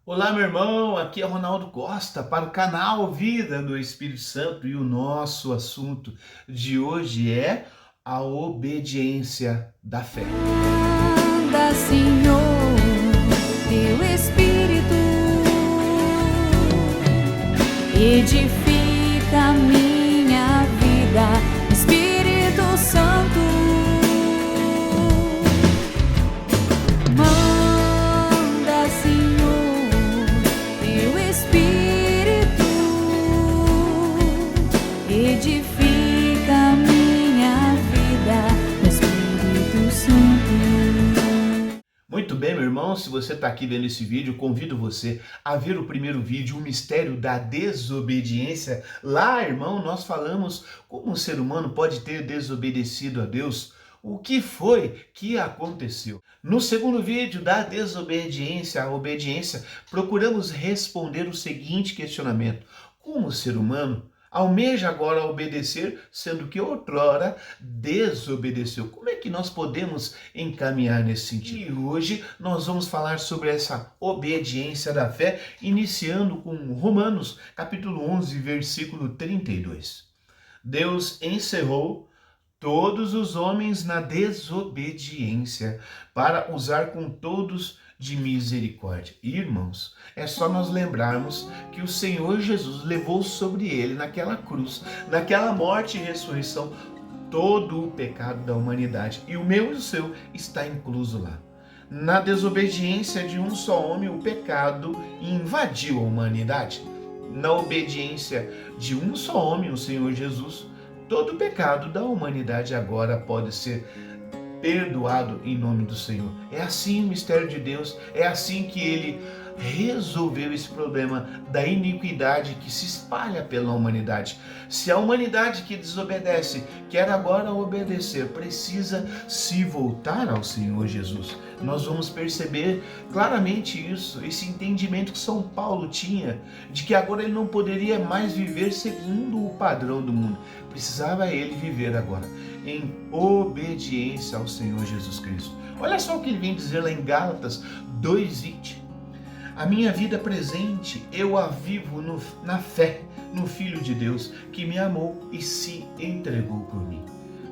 Olá, meu irmão, aqui é Ronaldo Costa para o canal Vida do Espírito Santo e o nosso assunto de hoje é a obediência da fé. Manda, Senhor, teu Espírito edifica a minha vida, Espírito Santo. Manda, Senhor, teu Espírito edifica a minha vida, Espírito Santo. Muito bem, meu irmão, se você está aqui vendo esse vídeo, convido você a ver o primeiro vídeo, o mistério da desobediência. Lá, irmão, nós falamos como um ser humano pode ter desobedecido a Deus. O que foi que aconteceu? No segundo vídeo da desobediência à obediência, procuramos responder o seguinte questionamento: como o ser humano almeja agora obedecer, sendo que outrora desobedeceu? Como é que nós podemos encaminhar nesse sentido? E hoje nós vamos falar sobre essa obediência da fé, iniciando com Romanos, capítulo 11, versículo 32. Deus encerrou todos os homens na desobediência, para usar com todos de misericórdia. Irmãos, é só nós lembrarmos que o Senhor Jesus levou sobre ele, naquela cruz, naquela morte e ressurreição, todo o pecado da humanidade. E o meu e o seu está incluso lá. Na desobediência de um só homem, o pecado invadiu a humanidade. Na obediência de um só homem, o Senhor Jesus, todo o pecado da humanidade agora pode ser perdoado em nome do Senhor. É assim o mistério de Deus, é assim que ele resolveu esse problema da iniquidade que se espalha pela humanidade. Se a humanidade que desobedece quer agora obedecer, precisa se voltar ao Senhor Jesus. Nós vamos perceber claramente isso, esse entendimento que São Paulo tinha, de que agora ele não poderia mais viver segundo o padrão do mundo. Precisava ele viver agora em obediência ao Senhor Jesus Cristo. Olha só o que ele vem dizer lá em Gálatas 2:20. A minha vida presente eu a vivo na fé no Filho de Deus que me amou e se entregou por mim.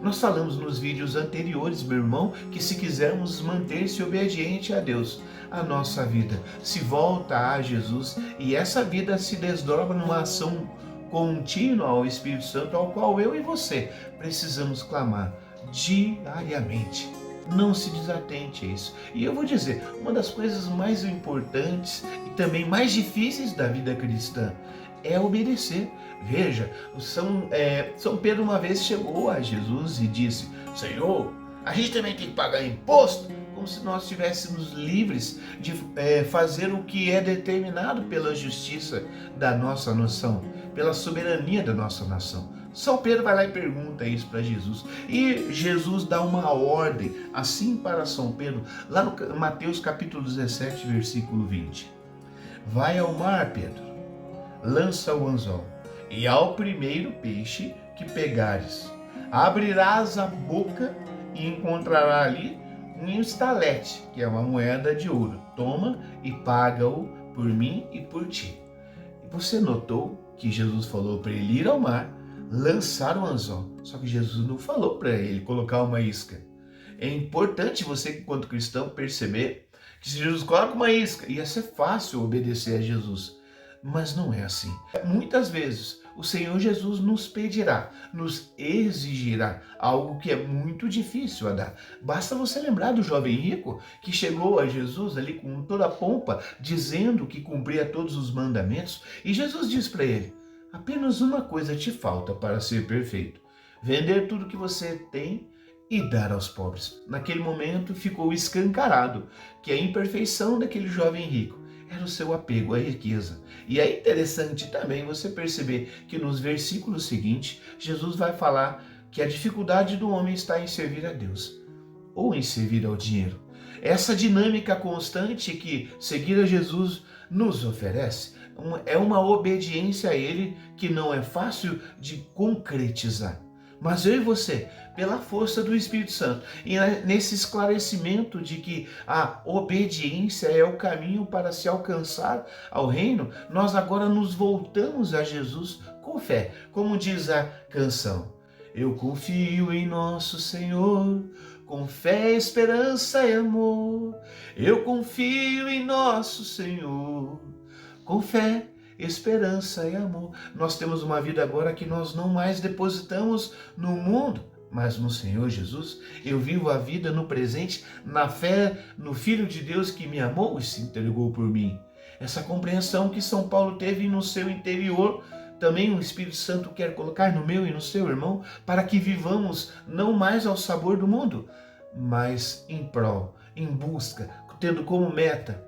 Nós falamos nos vídeos anteriores, meu irmão, que se quisermos manter-se obediente a Deus, a nossa vida se volta a Jesus e essa vida se desdobra numa ação contínua ao Espírito Santo, ao qual eu e você precisamos clamar diariamente. Não se desatente a isso. E eu vou dizer, uma das coisas mais importantes e também mais difíceis da vida cristã é obedecer. Veja, São Pedro uma vez chegou a Jesus e disse: Senhor, a gente também tem que pagar imposto? Como se nós estivéssemos livres de fazer o que é determinado pela justiça da nossa nação, pela soberania da nossa nação. São Pedro vai lá e pergunta isso para Jesus. E Jesus dá uma ordem assim para São Pedro, lá no Mateus capítulo 17, versículo 20. Vai ao mar, Pedro, lança o anzol, e ao primeiro peixe que pegares, abrirás a boca e encontrará ali um estalete, que é uma moeda de ouro. Toma e paga-o por mim e por ti. E você notou que Jesus falou para ele ir ao mar, lançar o anzol. Só que Jesus não falou para ele colocar uma isca. É importante você, enquanto cristão, perceber que se Jesus coloca uma isca, ia ser fácil obedecer a Jesus. Mas não é assim. Muitas vezes o Senhor Jesus nos pedirá, nos exigirá algo que é muito difícil a dar. Basta você lembrar do jovem rico que chegou a Jesus ali com toda a pompa, dizendo que cumpria todos os mandamentos, e Jesus diz para ele: apenas uma coisa te falta para ser perfeito: vender tudo que você tem e dar aos pobres. Naquele momento ficou escancarado que a imperfeição daquele jovem rico era o seu apego à riqueza. E é interessante também você perceber que nos versículos seguintes, Jesus vai falar que a dificuldade do homem está em servir a Deus ou em servir ao dinheiro. Essa dinâmica constante que seguir a Jesus nos oferece é uma obediência a Ele que não é fácil de concretizar. Mas eu e você, pela força do Espírito Santo, e nesse esclarecimento de que a obediência é o caminho para se alcançar ao reino, nós agora nos voltamos a Jesus com fé, como diz a canção. Eu confio em nosso Senhor, com fé, esperança e amor. Eu confio em nosso Senhor, com fé, esperança e amor. Nós temos uma vida agora que nós não mais depositamos no mundo, mas no Senhor Jesus. Eu vivo a vida no presente, na fé no Filho de Deus que me amou e se entregou por mim. Essa compreensão que São Paulo teve no seu interior, também o Espírito Santo quer colocar no meu e no seu, irmão, para que vivamos não mais ao sabor do mundo, mas em prol, em busca, tendo como meta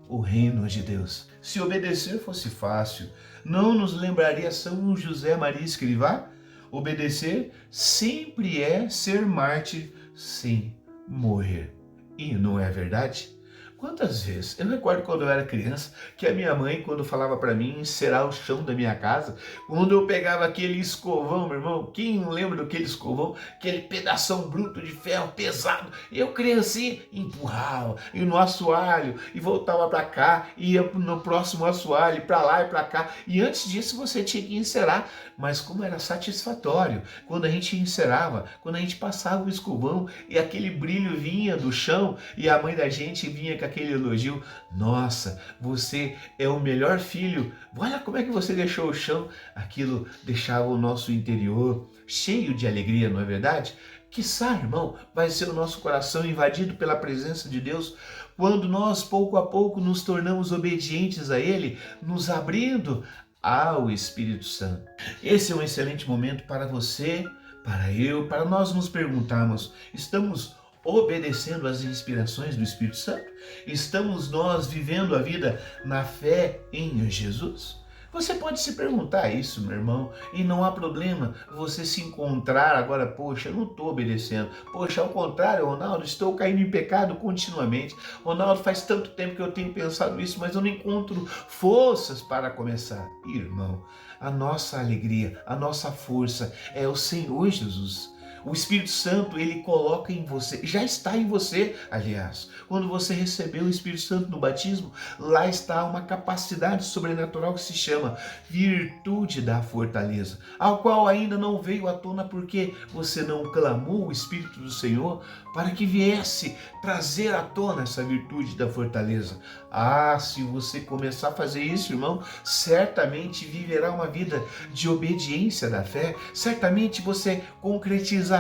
o reino de Deus. Se obedecer fosse fácil, não nos lembraria São José Maria Escrivá? Obedecer sempre é ser mártir sem morrer. E não é verdade? Quantas vezes, eu recordo quando eu era criança, que a minha mãe, quando falava para mim encerar o chão da minha casa, quando eu pegava aquele escovão, meu irmão, quem não lembra daquele escovão, aquele pedação bruto de ferro pesado, eu criancinha empurrava, e no assoalho, e voltava para cá, ia no próximo assoalho, para lá e para cá, e antes disso você tinha que encerar, mas como era satisfatório, quando a gente encerava, quando a gente passava o escovão, e aquele brilho vinha do chão, e a mãe da gente vinha com aquele elogio, nossa, você é o melhor filho, olha como é que você deixou o chão. Aquilo deixava o nosso interior cheio de alegria, não é verdade? Quiçá, irmão, vai ser o nosso coração invadido pela presença de Deus, quando nós pouco a pouco nos tornamos obedientes a Ele, nos abrindo ao Espírito Santo. Esse é um excelente momento para você, para eu, para nós nos perguntarmos, estamos obedecendo às inspirações do Espírito Santo? Estamos nós vivendo a vida na fé em Jesus? Você pode se perguntar isso, meu irmão, e não há problema você se encontrar agora, poxa, eu não estou obedecendo. Poxa, ao contrário, Ronaldo, estou caindo em pecado continuamente. Ronaldo, faz tanto tempo que eu tenho pensado isso, mas eu não encontro forças para começar. Irmão, a nossa alegria, a nossa força é o Senhor Jesus. O Espírito Santo, ele coloca em você, já está em você, aliás. Quando você recebeu o Espírito Santo no batismo, lá está uma capacidade sobrenatural que se chama virtude da fortaleza, ao qual ainda não veio à tona porque você não clamou o Espírito do Senhor para que viesse trazer à tona essa virtude da fortaleza. Ah, se você começar a fazer isso, irmão, certamente viverá uma vida de obediência da fé, certamente você concretizará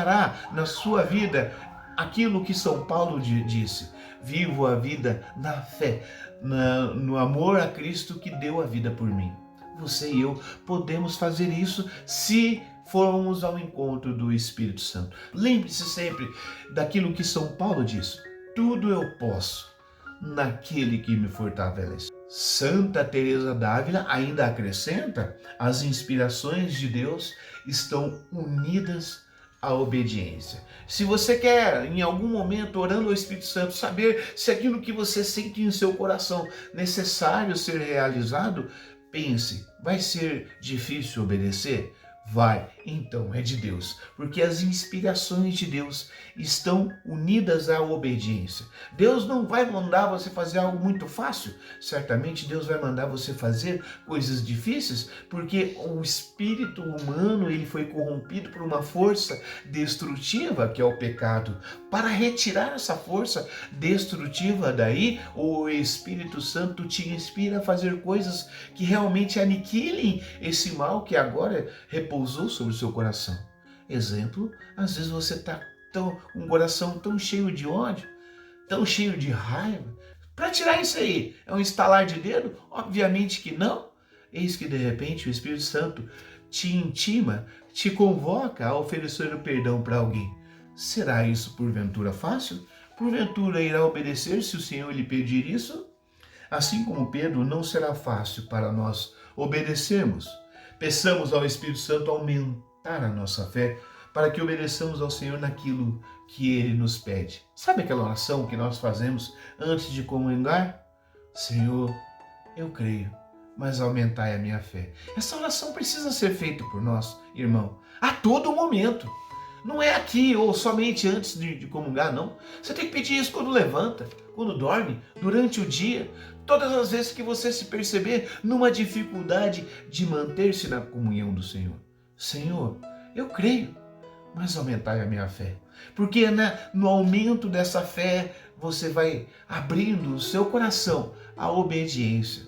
na sua vida aquilo que São Paulo disse: vivo a vida na fé, no amor a Cristo que deu a vida por mim. Você e eu podemos fazer isso se formos ao encontro do Espírito Santo. Lembre-se sempre daquilo que São Paulo diz: tudo eu posso naquele que me fortalece. Santa Teresa d'Ávila ainda acrescenta: as inspirações de Deus estão unidas à obediência. Se você quer, em algum momento, orando ao Espírito Santo, saber se aquilo que você sente em seu coração necessário ser realizado, pense, vai ser difícil obedecer? Vai, então é de Deus, porque as inspirações de Deus estão unidas à obediência. Deus não vai mandar você fazer algo muito fácil, certamente Deus vai mandar você fazer coisas difíceis, porque o espírito humano ele foi corrompido por uma força destrutiva que é o pecado. Para retirar essa força destrutiva daí, o Espírito Santo te inspira a fazer coisas que realmente aniquilem esse mal que agora repousou sobre o seu coração. Exemplo, às vezes você está com um coração tão cheio de ódio, tão cheio de raiva. Para tirar isso aí, é um estalar de dedo? Obviamente que não. Eis que de repente o Espírito Santo te intima, te convoca a oferecer o perdão para alguém. Será isso porventura fácil? Porventura irá obedecer se o Senhor lhe pedir isso? Assim como Pedro, não será fácil para nós obedecermos. Peçamos ao Espírito Santo aumentar a nossa fé para que obedeçamos ao Senhor naquilo que Ele nos pede. Sabe aquela oração que nós fazemos antes de comungar? Senhor, eu creio, mas aumentai a minha fé. Essa oração precisa ser feita por nós, irmão, a todo momento. Não é aqui ou somente antes de comungar, não. Você tem que pedir isso quando levanta, quando dorme, durante o dia, todas as vezes que você se perceber numa dificuldade de manter-se na comunhão do Senhor. Senhor, eu creio, mas aumentai a minha fé. Porque no aumento dessa fé, você vai abrindo o seu coração à obediência.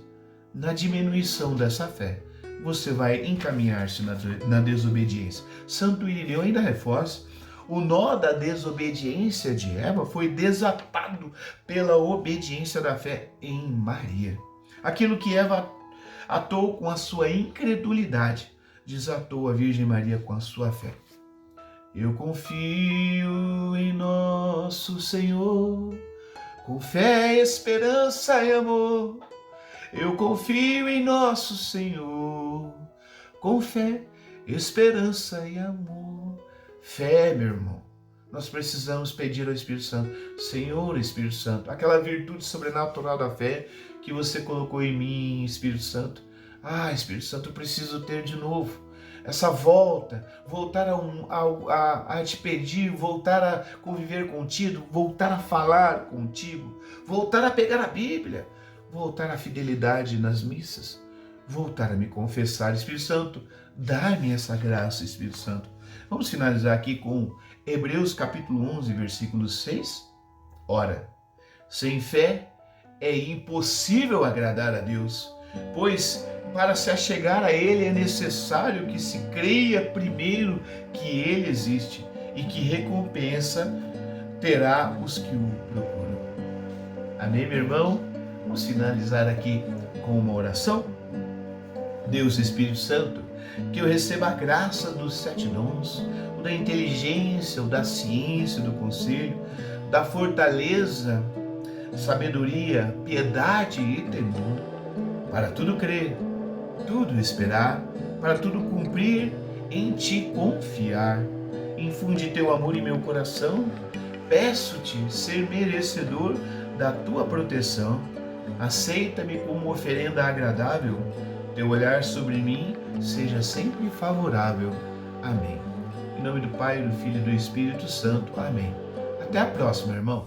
Na diminuição dessa fé, você vai encaminhar-se na desobediência. Santo Irineu ainda reforça: o nó da desobediência de Eva foi desatado pela obediência da fé em Maria. Aquilo que Eva atou com a sua incredulidade, desatou a Virgem Maria com a sua fé. Eu confio em nosso Senhor, com fé, esperança e amor. Eu confio em nosso Senhor, com fé, esperança e amor. Fé, meu irmão. Nós precisamos pedir ao Espírito Santo: Senhor Espírito Santo, aquela virtude sobrenatural da fé que você colocou em mim, Espírito Santo. Espírito Santo, eu preciso ter de novo essa voltar a te pedir, voltar a conviver contigo, voltar a falar contigo, voltar a pegar a Bíblia, voltar à fidelidade nas missas, voltar a me confessar. Espírito Santo, dá-me essa graça, Espírito Santo. Vamos finalizar aqui com Hebreus capítulo 11, versículo 6. Ora, sem fé é impossível agradar a Deus, pois para se achegar a Ele é necessário que se creia primeiro que Ele existe e que recompensa terá os que o procuram. Amém, meu irmão? Vamos finalizar aqui com uma oração. Deus Espírito Santo, que eu receba a graça dos 7 dons, o da inteligência, o da ciência, do conselho, da fortaleza, sabedoria, piedade e temor, para tudo crer, tudo esperar, para tudo cumprir, em ti confiar. Infunde teu amor em meu coração, peço-te ser merecedor da tua proteção. Aceita-me como oferenda agradável, teu olhar sobre mim seja sempre favorável. Amém. Em nome do Pai, do Filho e do Espírito Santo. Amém. Até a próxima, irmão.